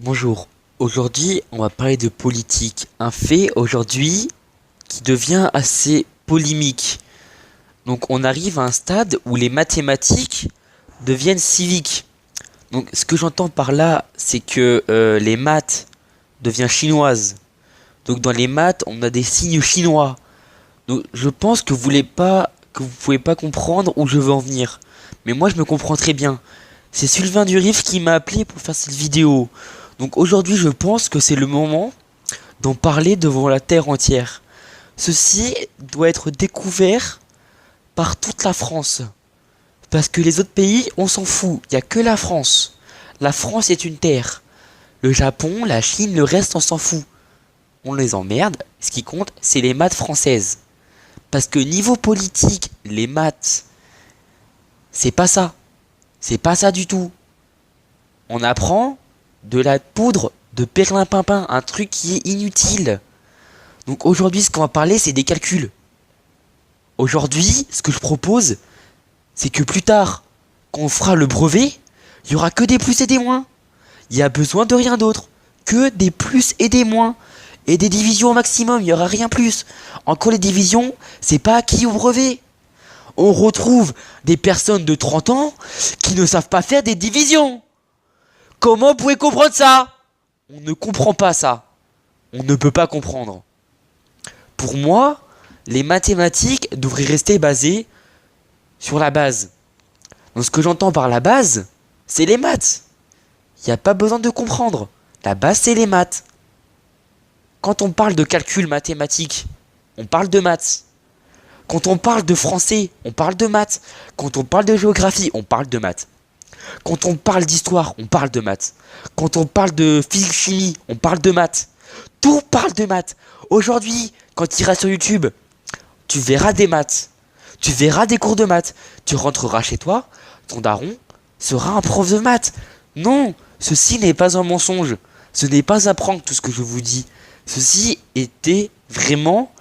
Bonjour, aujourd'hui on va parler de politique, un fait aujourd'hui qui devient assez polémique. Donc on arrive à un stade où les mathématiques deviennent civiques. Donc ce que j'entends par là, c'est que les maths deviennent chinoises. Donc dans les maths, on a des signes chinois. Donc je pense que vous pouvez pas comprendre où je veux en venir. Mais moi je me comprends très bien. C'est Sylvain Durif qui m'a appelé pour faire cette vidéo. Donc aujourd'hui, je pense que c'est le moment d'en parler devant la terre entière. Ceci doit être découvert par toute la France. Parce que les autres pays, on s'en fout. Il n'y a que la France. La France est une terre. Le Japon, la Chine, le reste, on s'en fout. On les emmerde. Ce qui compte, c'est les maths françaises. Parce que niveau politique, les maths, c'est pas ça. C'est pas ça du tout. On apprend de la poudre de perlimpinpin, un truc qui est inutile. Donc aujourd'hui, ce qu'on va parler, c'est des calculs. Aujourd'hui, ce que je propose, c'est que plus tard, quand on fera le brevet, il y aura que des plus et des moins. Il y a besoin de rien d'autre. Que des plus et des moins. Et des divisions au maximum, il n'y aura rien plus. Encore les divisions, c'est pas acquis au brevet. On retrouve des personnes de 30 ans qui ne savent pas faire des divisions. Comment vous pouvez comprendre ça? On ne comprend pas ça. On ne peut pas comprendre. Pour moi, les mathématiques devraient rester basées sur la base. Donc ce que j'entends par la base, c'est les maths. Il n'y a pas besoin de comprendre. La base, c'est les maths. Quand on parle de calcul mathématique, on parle de maths. Quand on parle de français, on parle de maths. Quand on parle de géographie, on parle de maths. Quand on parle d'histoire, on parle de maths. Quand on parle de physique-chimie, on parle de maths. Tout parle de maths. Aujourd'hui, quand tu iras sur YouTube, tu verras des maths. Tu verras des cours de maths. Tu rentreras chez toi, ton daron sera un prof de maths. Non, ceci n'est pas un mensonge. Ce n'est pas un prank tout ce que je vous dis. Ceci était vraiment...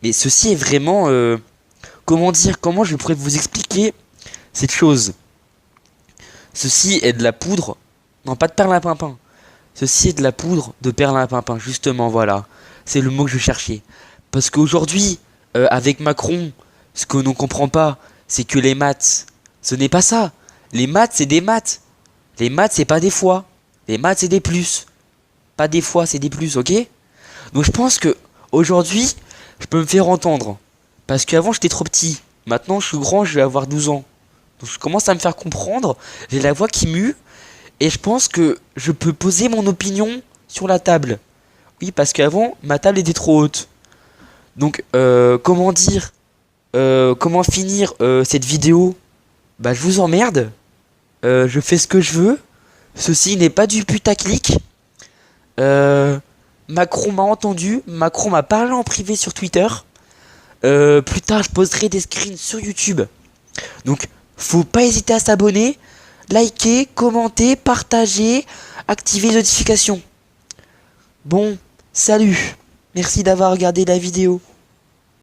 Mais ceci est vraiment... comment dire? Comment je pourrais vous expliquer cette chose? Ceci est de la poudre... Non, pas de perlimpinpin. Ceci est de la poudre de perlimpinpin, justement, voilà. C'est le mot que je cherchais. Parce qu'aujourd'hui, avec Macron, ce que l'on comprend pas, c'est que les maths, ce n'est pas ça. Les maths, c'est des maths. Les maths, c'est pas des fois. Les maths, c'est des plus. Pas des fois, c'est des plus, ok? Donc je pense que aujourd'hui, je peux me faire entendre. Parce qu'avant, j'étais trop petit. Maintenant, je suis grand, je vais avoir 12 ans. Donc je commence à me faire comprendre. J'ai la voix qui mue. Et je pense que je peux poser mon opinion sur la table. Oui, parce qu'avant, ma table était trop haute. Donc, comment dire, comment finir cette vidéo? Bah, je vous emmerde. Je fais ce que je veux. Ceci n'est pas du putaclic. Macron m'a entendu. Macron m'a parlé en privé sur Twitter. Plus tard, je posterai des screens sur YouTube. Donc, faut pas hésiter à s'abonner, liker, commenter, partager, activer les notifications. Bon, salut. Merci d'avoir regardé la vidéo.